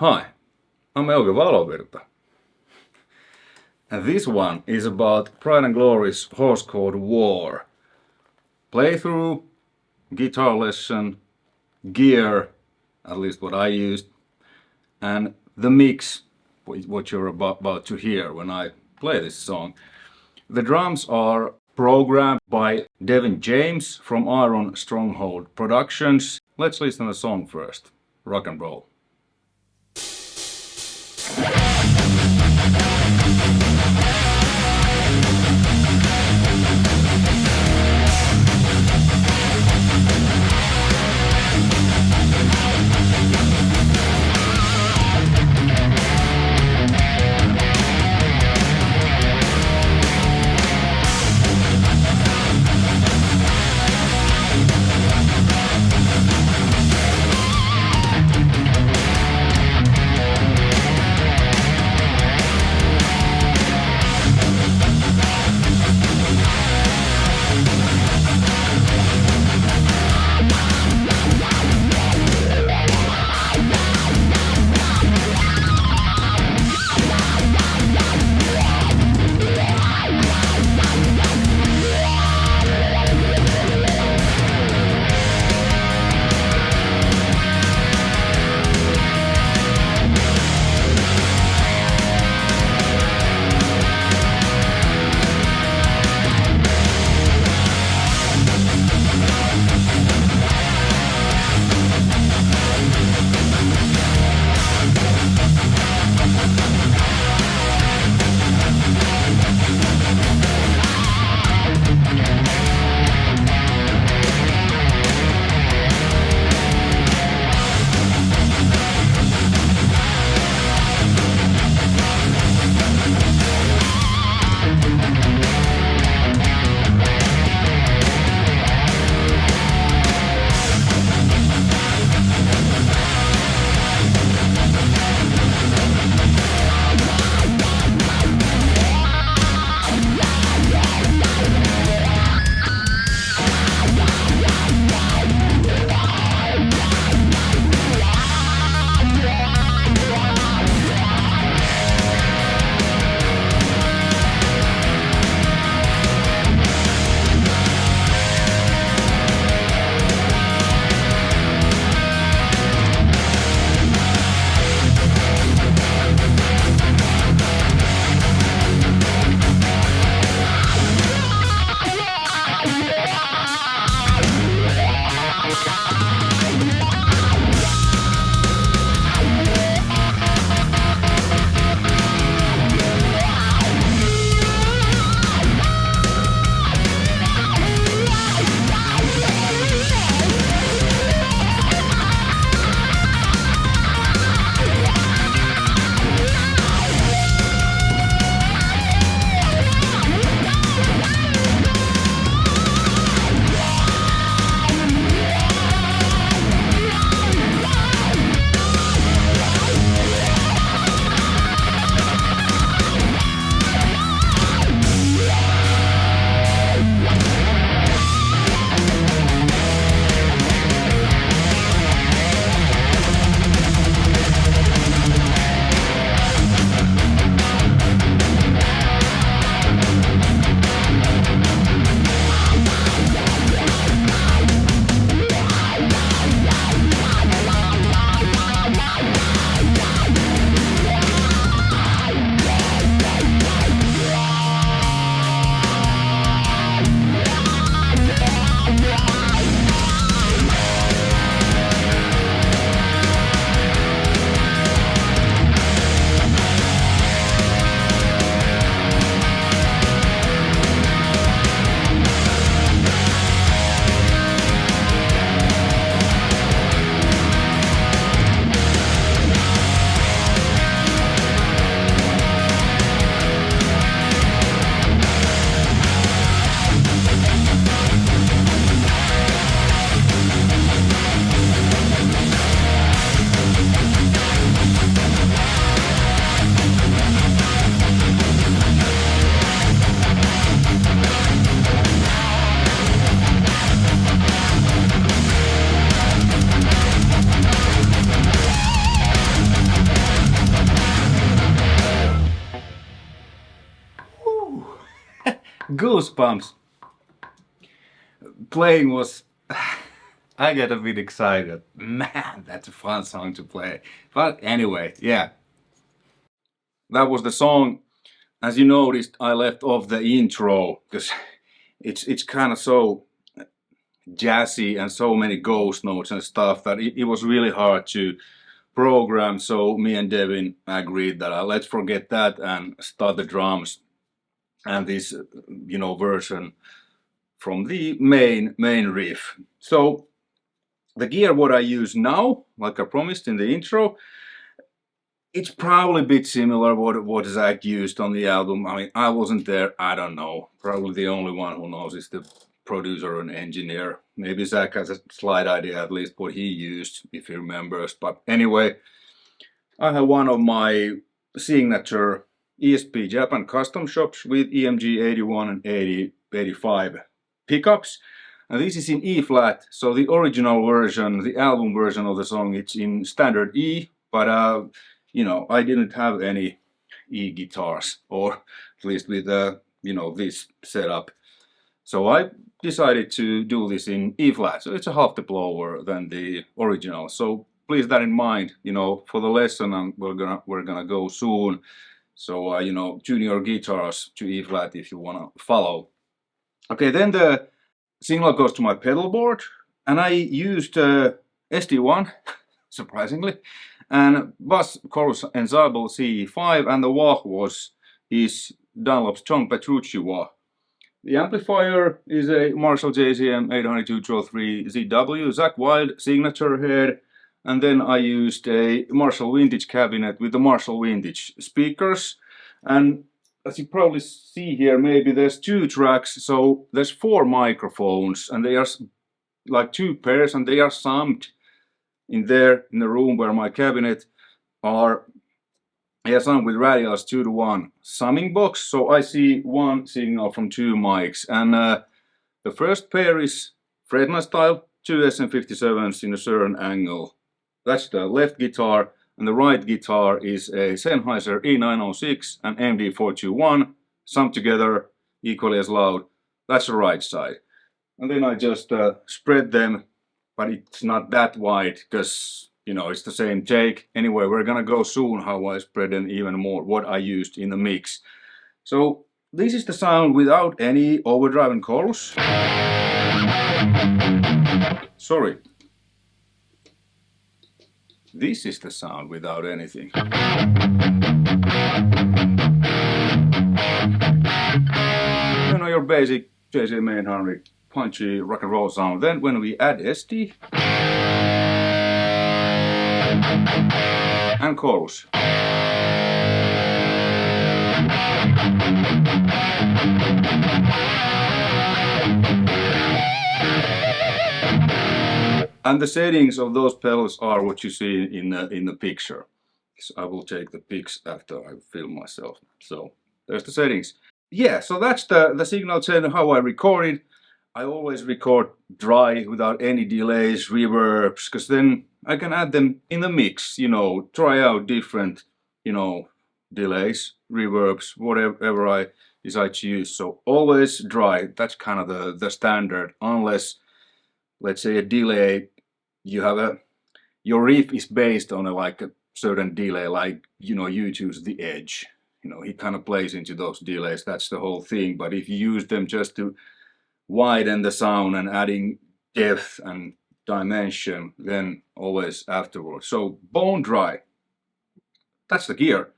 Hi, I'm Euge Valovirta. And this one is about Pride and Glory's horse called War. Playthrough, guitar lesson, gear, at least what I used, and the mix, what you're about to hear when I play this song. The drums are programmed by Devin James from Iron Stronghold Productions. Let's listen to the song first. Rock and roll. Goosebumps. Playing was... I get a bit excited. Man, that's a fun song to play. But anyway, yeah. That was the song. As you noticed, I left off the intro because it's kind of so jazzy and so many ghost notes and stuff that it was really hard to program. So me and Devin agreed that let's forget that and start the drums and this, version from the main riff. So the gear what I use now, like I promised in the intro, it's probably a bit similar what Zakk used on the album. I mean, I wasn't there, I don't know. Probably the only one who knows is the producer and engineer. Maybe Zakk has a slight idea at least what he used, if he remembers. But anyway, I have one of my signature ESP Japan custom shops with EMG 81 and 85 pickups. And this is in E flat, so the original version, the album version of the song, it's in standard E, but I didn't have any E guitars, or at least with this setup. So I decided to do this in E flat, so it's a half step lower than the original. So please that in mind, for the lesson, we're gonna go soon. So tune your guitars to E flat if you wanna follow. Okay, then the signal goes to my pedal board, and I used SD1, surprisingly, and bass, chorus, ensemble CE5, and the wah is Dunlop's John Petrucci wah. The amplifier is a Marshall JCM 802 ZW Zakk Wylde signature head, and then I used a Marshall Vintage cabinet with the Marshall Vintage speakers. And as you probably see here, maybe there's 2 tracks, so there's 4 microphones, and they are like 2 pairs, and they are summed in the room where my cabinet are. Summed with radials 2-to-1 summing box, so I see 1 signal from 2 mics, and the first pair is Fredman style, 2 SM57s in a certain angle. That's the left guitar. And the right guitar is a Sennheiser E906 and MD421, summed together equally as loud. That's the right side. And then I just spread them, but it's not that wide because, it's the same take. Anyway, we're gonna go soon how I spread them even more, what I used in the mix. So this is the sound without any overdrive and chorus. Sorry. This is the sound without anything. Your basic JCM 800 punchy rock and roll sound. Then when we add SD and chorus. And the settings of those pedals are what you see in the picture. So I will take the pics after I film myself. So there's the settings. Yeah, so that's the signal channel, how I record it. I always record dry without any delays, reverbs, because then I can add them in the mix, try out different, delays, reverbs, whatever I decide to use. So always dry, that's kind of the standard, unless, let's say, a delay, your riff is based on a certain delay, like, you choose the edge. He kind of plays into those delays, that's the whole thing. But if you use them just to widen the sound and adding depth and dimension, then always afterwards. So bone dry, that's the gear.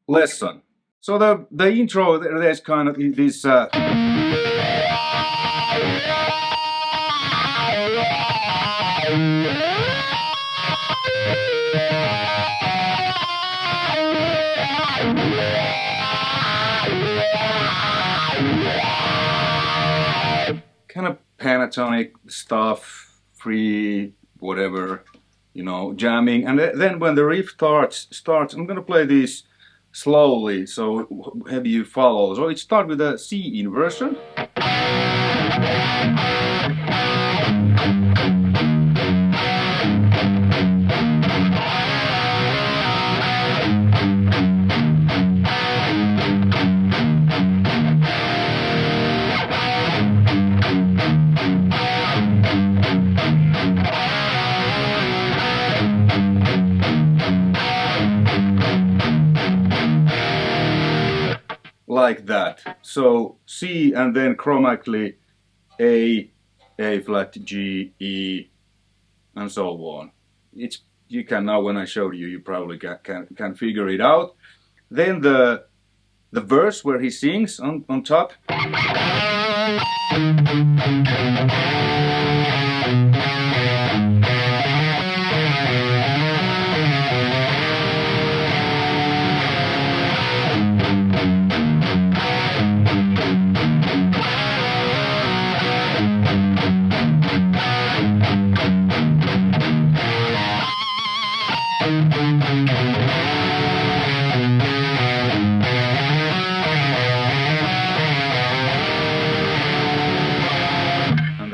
Lesson. So the intro, there's kind of this kind of pentatonic stuff, free, whatever, jamming. And then when the riff starts, I'm gonna play these slowly, so have you follow. So it starts with a C inversion. Like that. So C and then chromatically A flat, G, E, and so on. You can now, when I showed you, you probably can figure it out. Then the verse where he sings on top.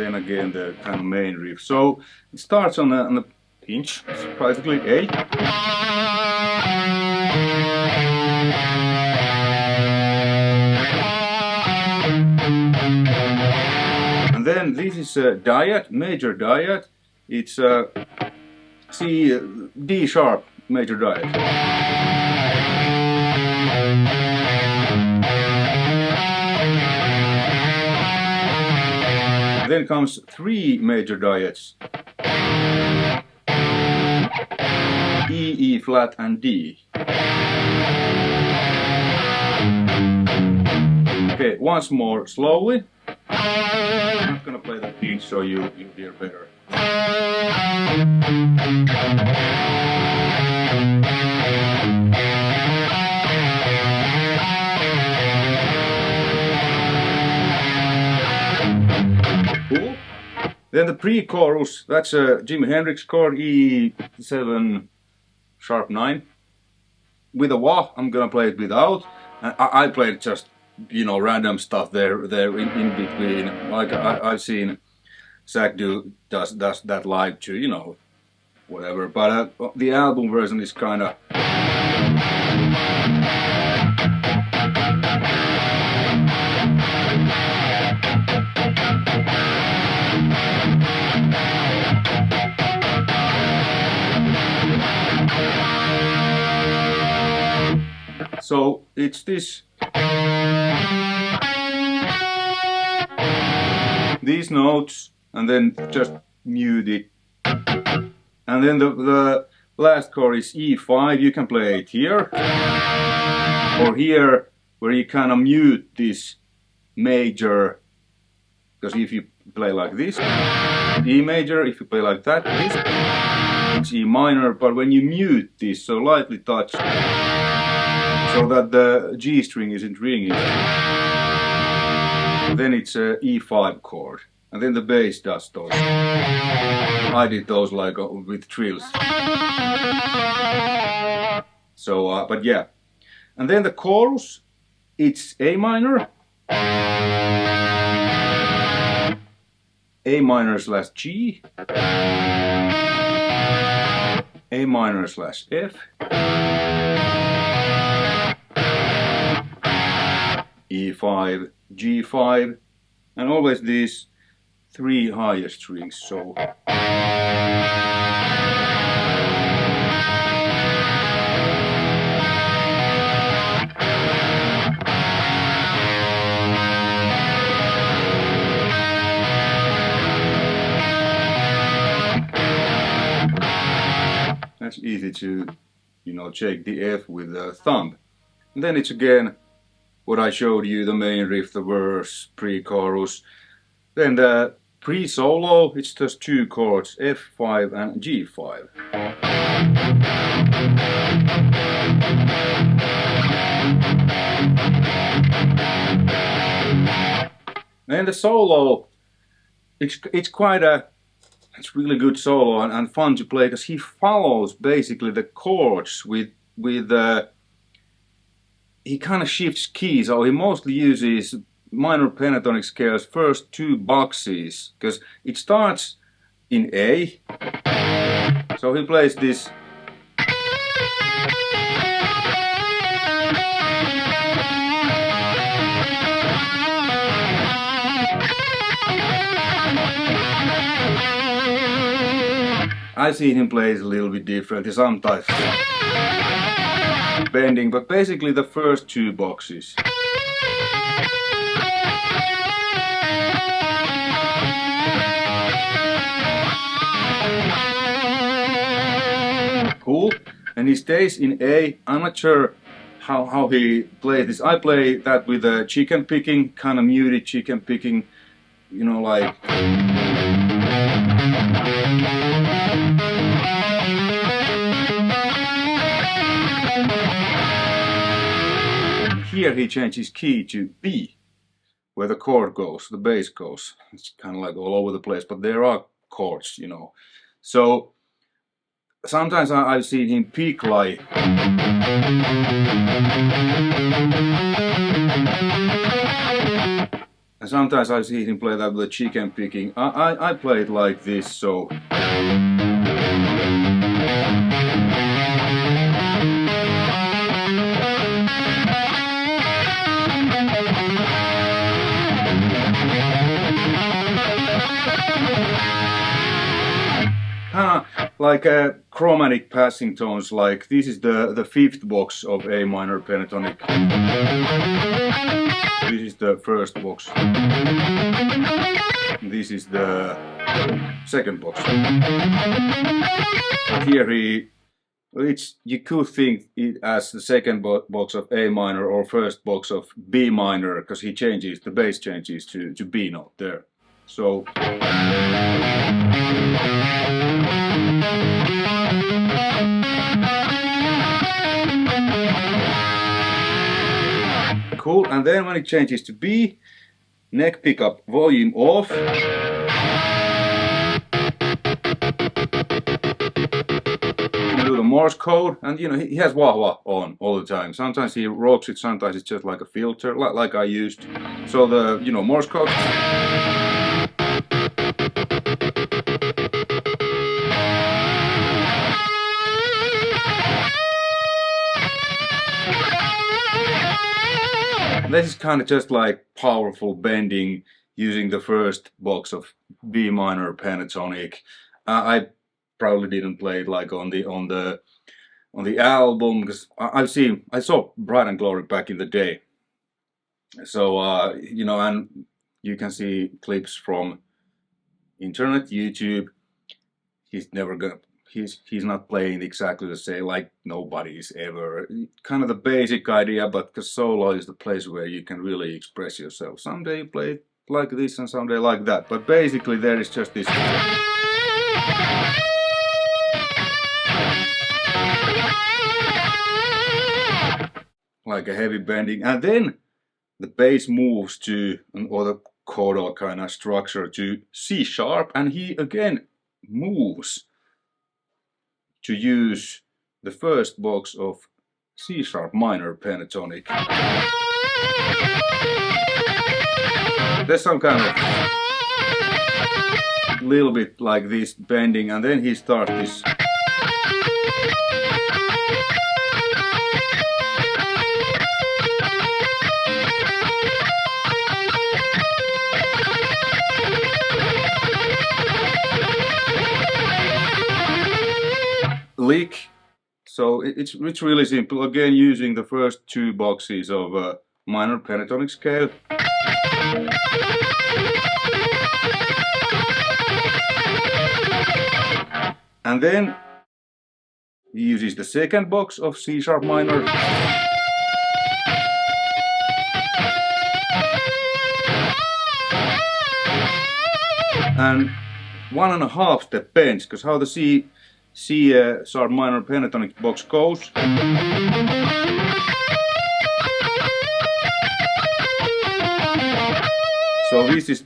Again, the kind of main riff. So it starts on a pinch, practically A. And then this is a dyad, major dyad. It's C, D sharp, major dyad. Then comes 3 major dyads, E, E flat and D. Okay, once more slowly. I'm not gonna play that pinch so you hear better. Cool. Then the pre-chorus, that's a Jimi Hendrix chord, E7 sharp 9. With a wah, I'm gonna play it without. I played just, you know, random stuff there in between. Like I've seen Zakk does that live too, you know, whatever. But the album version is kind of. So it's this, these notes, and then just mute it. And then the last chord is E5. You can play it here or here, where you kind of mute this major. Because if you play like this, E major. If you play like that, this, it's E minor. But when you mute this, so lightly touch, so that the G string isn't ringing, then it's a E5 chord, and then the bass does those. I did those like with trills. So, but yeah, and then the chorus, it's A minor, A minor slash G, A minor slash F, E5, G5, and always these 3 higher strings. So that's easy to, you know, check the F with the thumb. And then it's again what I showed you, the main riff, the verse, pre-chorus. Then the pre-solo, it's just 2 chords, F5 and G5. And the solo, it's quite a, it's really good solo and fun to play, because he follows basically the chords with he kind of shifts keys, so he mostly uses minor pentatonic scales first 2 boxes, because it starts in A, so he plays this. I've seen him play a little bit differently, sometimes bending, but basically the first two boxes. Cool, and he stays in A. I'm not sure how he plays this. I play that with a chicken picking, kind of muted chicken picking, you know, like. Here he changes key to B, where the chord goes, the bass goes. It's kind of like all over the place, but there are chords, you know. So sometimes I've seen him pick like. And sometimes I see him play that with chicken picking. I play it like this, so. Like chromatic passing tones, like this is the fifth box of A minor pentatonic. This is the first box. This is the second box. Here you could think it as the second box of A minor or first box of B minor, because he changes, the bass changes to B note there. So. Cool, and then when it changes to B, neck pickup, volume off. You do the Morse code, and you know he has wah wah on all the time. Sometimes he rocks it, sometimes it's just like a filter, like I used. So the Morse code. This is kind of just like powerful bending using the first box of B minor pentatonic. I probably didn't play it like on the album, because I saw Bright and Glory back in the day. So and you can see clips from internet, YouTube. He's not playing exactly the same, like nobody's ever. Kind of the basic idea, but the solo is the place where you can really express yourself. Someday you play it like this and someday like that, but basically there is just this. Like a heavy bending, and then the bass moves to, or the chordal kind of structure, to C sharp, and he again moves to use the first box of C sharp minor pentatonic. There's some kind of little bit like this bending, and then he starts this. Lick. So it's really simple. Again, using the first two boxes of a minor pentatonic scale. And then he uses the second box of C sharp minor. And 1.5 step bends, because how the C sharp minor pentatonic box goes. So this is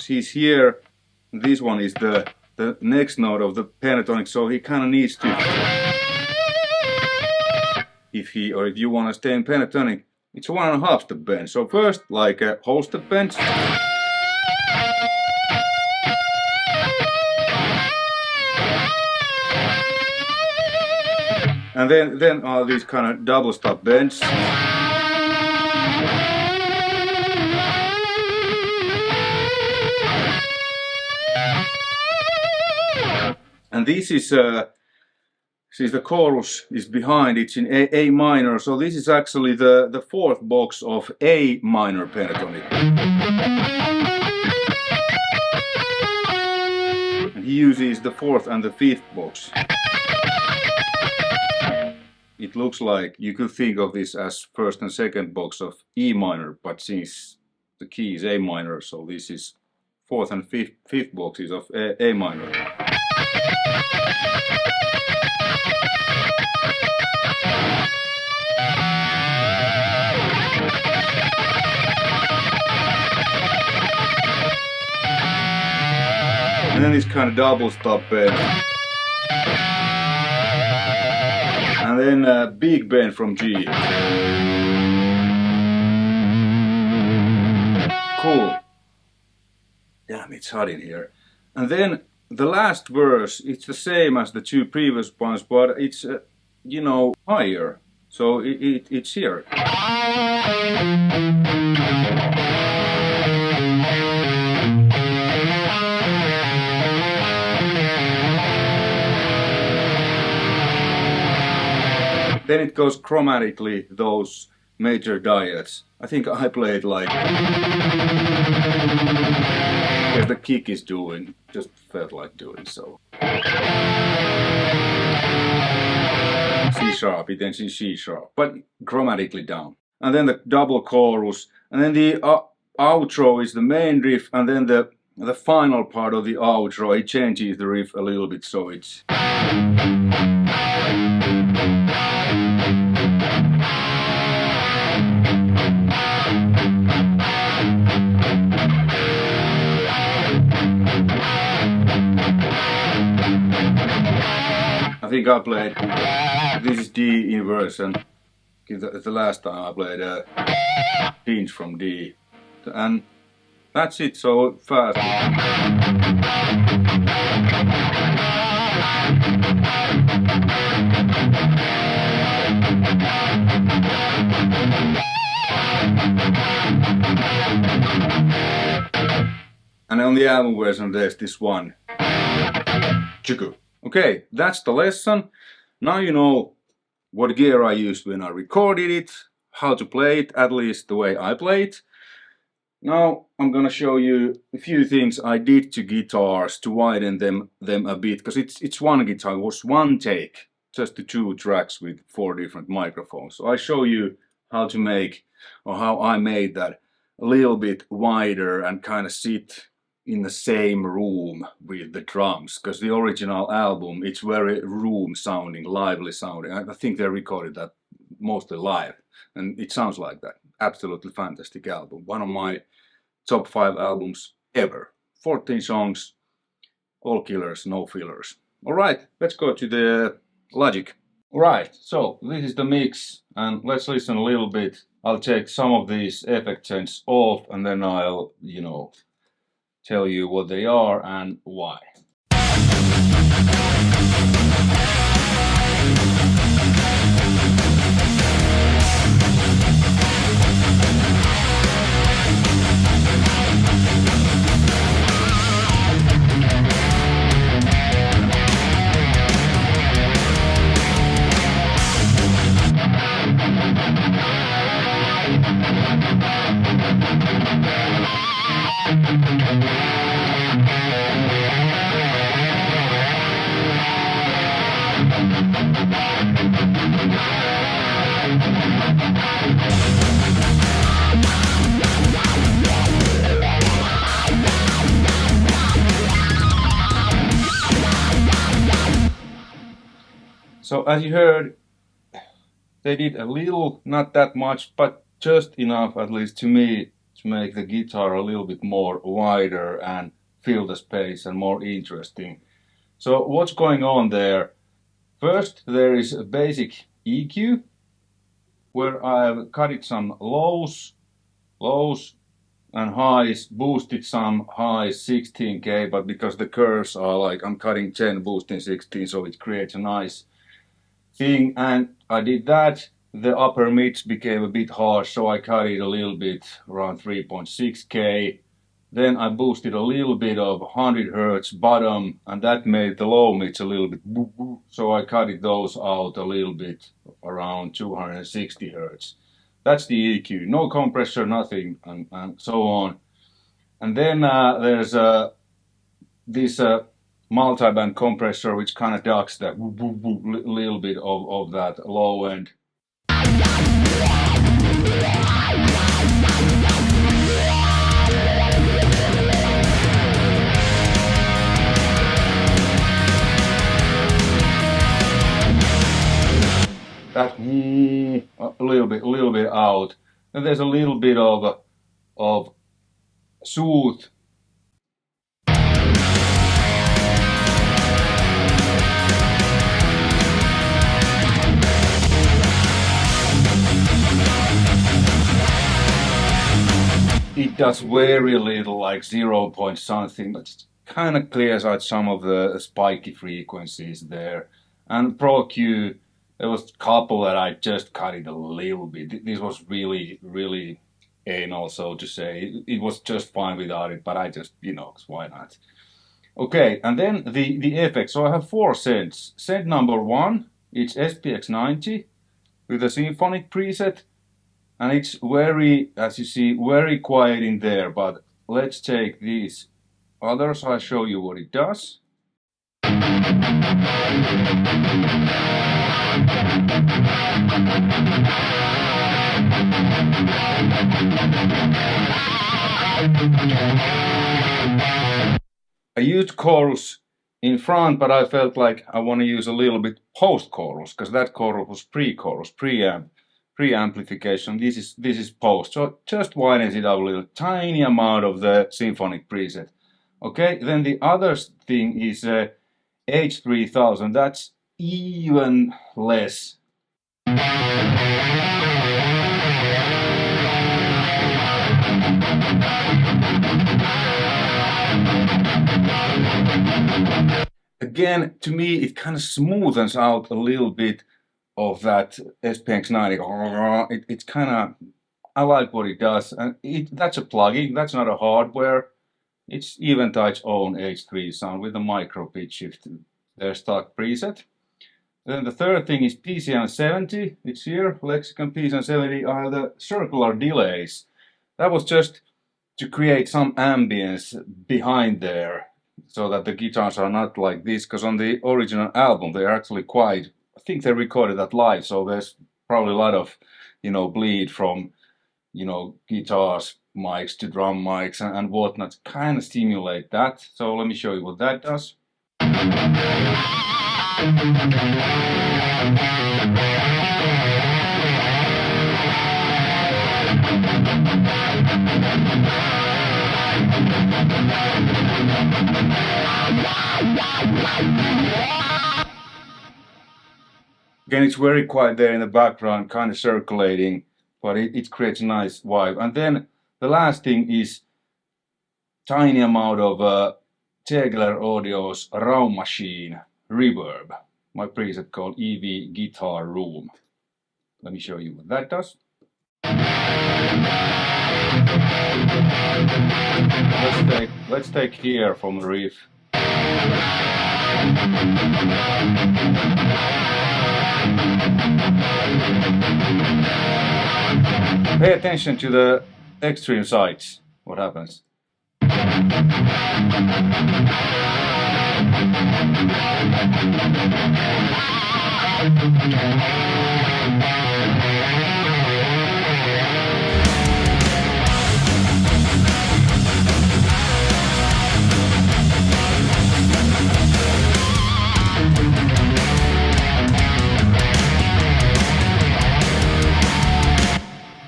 he's here, this one is the next note of the pentatonic, so he kind of needs to, if you want to stay in pentatonic, it's 1.5 step bend. So first like a whole step bend. And then are these kind of double stop bends. And this is since the chorus is behind, it's in A minor, so this is actually the fourth box of A minor pentatonic. And he uses the fourth and the fifth box. It looks like you could think of this as first and second box of E minor, but since the key is A minor, so this is fourth and fifth boxes of A minor. And then this kind of double stop bend. And then a big bend from G. Cool. Damn, it's hot in here. And then the last verse, it's the same as the two previous ones, but it's, you know, higher. So it's here. Then it goes chromatically, those major diads. I think I played like... as the kick is doing, just felt like doing so. C sharp, it ends in C sharp, but chromatically down. And then the double chorus, and then the outro is the main riff, and then the final part of the outro, it changes the riff a little bit, so it's... I think I played, this is D inversion, the last time I played a hinge from D, and that's it, so fast. And on the album version there's this one. Chiku. Okay, that's the lesson. Now you know what gear I used when I recorded it, how to play it, at least the way I play it. Now I'm gonna show you a few things I did to guitars to widen them a bit, because it's one guitar, it was one take, just the two tracks with 4 different microphones. So I show you how to make, or how I made that a little bit wider and kind of sit in the same room with the drums, because the original album, it's very room sounding, lively sounding. I think they recorded that mostly live, and it sounds like that. Absolutely fantastic album, one of my top 5 albums ever. 14 songs, all killers, no fillers. Alright, let's go to the Logic. Alright, so this is the mix, and let's listen a little bit. I'll take some of these effect changes off, and then I'll, you know, tell you what they are and why. So as you heard, they did a little, not that much, but just enough, at least to me, to make the guitar a little bit more wider and fill the space and more interesting. So what's going on there? First, there is a basic EQ, where I've cut it some lows and highs, boosted some highs 16K, but because the curves are like, I'm cutting 10, boosting 16, so it creates a nice thing, and I did that. The upper mids became a bit harsh, so I cut it a little bit, around 3.6K, Then I boosted a little bit of 100 Hz bottom, and that made the low mids a little bit boo boo. So I cut those out a little bit, around 260 Hz. That's the EQ, no compressor, nothing, and so on. And then there's this multi-band compressor which kind of ducks that little bit of that low end. That a little bit out. And there's a little bit of soothe. It does very little, like 0 point something, but it kind of clears out some of the spiky frequencies there. And Pro Q, there was a couple that I just cut it a little bit. This was really, really anal, so to say. It was just fine without it, but I just, why not? Okay, and then the effects. So I have 4 sends. Send number 1, it's SPX90 with a symphonic preset. And it's very, as you see, very quiet in there, but let's take these others, I'll show you what it does. I used chorus in front, but I felt like I want to use a little bit post-chorus, because that chorus was pre-chorus, pre-amplification. This is post, so just widens it up a little, tiny amount of the symphonic preset. Okay, then the other thing is H3000. That's even less. Again, to me, it kind of smoothens out a little bit of that SPX90. It's kind of, I like what it does. And that's a plugin, that's not a hardware. It's Eventide's own H3 sound with a micro pitch shift, their stock preset. Then the third thing is PCM70. It's here, Lexicon PCM70 are the circular delays. That was just to create some ambience behind there, so that the guitars are not like this, because on the original album they're actually quite, I think they recorded that live, so there's probably a lot of, bleed from, guitars, mics to drum mics and whatnot, kind of stimulate that. So let me show you what that does. Again, it's very quiet there in the background, kind of circulating, but it creates a nice vibe. And then the last thing is tiny amount of Tegler Audio's Raw Machine reverb, my preset called EV Guitar Room. Let me show you what that does. Let's take here from the riff. Pay attention to the extreme sides, what happens.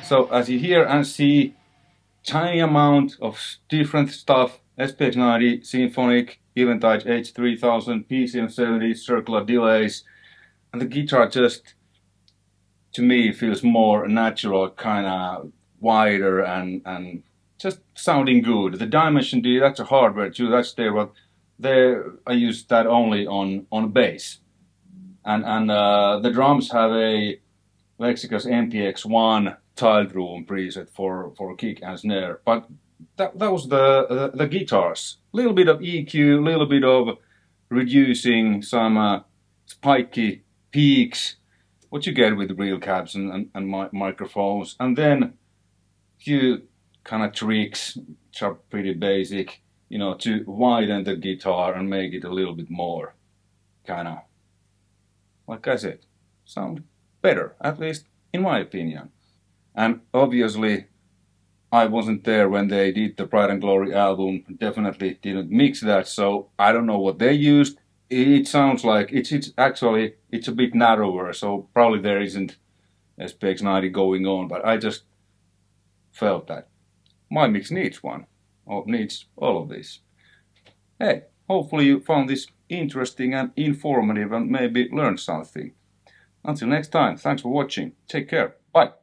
So as you hear and see, tiny amount of different stuff, SPX90, symphonic, Eventide H3000, PCM70, circular delays, and the guitar just, to me, feels more natural, kind of wider and just sounding good. The Dimension D, that's a hardware too, that's there, but there I use that only on bass. And the drums have a Lexica's MPX1 tiled room preset for kick and snare, but that was the guitars. Little bit of EQ, little bit of reducing some spiky peaks. What you get with real cabs and microphones, and then few kind of tricks which are pretty basic, you know, to widen the guitar and make it a little bit more kind of, like I said, sound better, at least in my opinion. And obviously, I wasn't there when they did the Pride and Glory album. Definitely didn't mix that, so I don't know what they used. It sounds like it's actually it's a bit narrower, so probably there isn't SPX90 going on. But I just felt that my mix needs one, or needs all of this. Hey, hopefully you found this interesting and informative and maybe learned something. Until next time, thanks for watching. Take care. Bye.